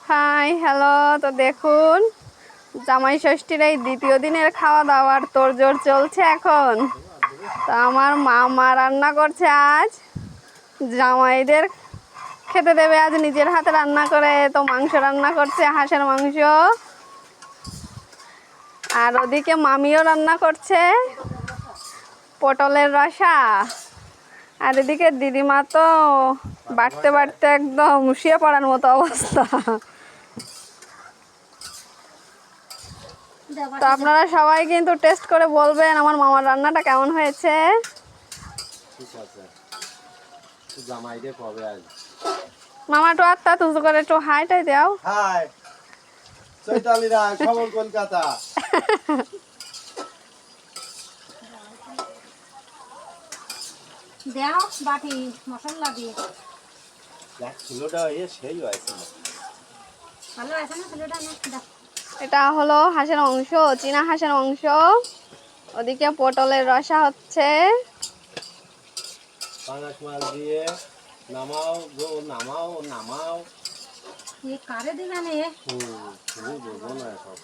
Hi hello, তো দেখুন জামাই ষষ্ঠীর এই দ্বিতীয় দিনের খাওয়া দাওয়ার তোড়জোড় চলছে এখন। তো আমার মা রান্না করছে আজ, জামাইদের খেতে দেবে আজ নিজের হাতে রান্না করে। তো মাংস রান্না করছে, হাঁসের মাংস। আর ওদিকে মামিও রান্না করছে পটলের রসা। আর এদিকে দিদিমা তো বাড়তে বাড়তে একদম শুয়ে পড়ার মতো অবস্থা। তো আপনারা সবাই কিন্তু টেস্ট করে বলবেন আমার মামার রান্নাটা কেমন হয়েছে। মামা তো আত্মা তুজো করে একটু হাইটাই দাও। হাই চৈতালিরা খবর কলকাতা। দাও বাটি মশলা দিয়ে। দেখ কিলোটা সেই হয়েছে। ভালো আছে না কিলোটা না? দাও। এটা হলো হাঁসের মাংস, চীনা হাঁসের মাংস। ওদিকে পটলের রসা হচ্ছে। পাঙাশ মাছ দিয়ে নামাও গো, নামাও নামাও। কারে দিবেন? তুমি বোঝো না সব।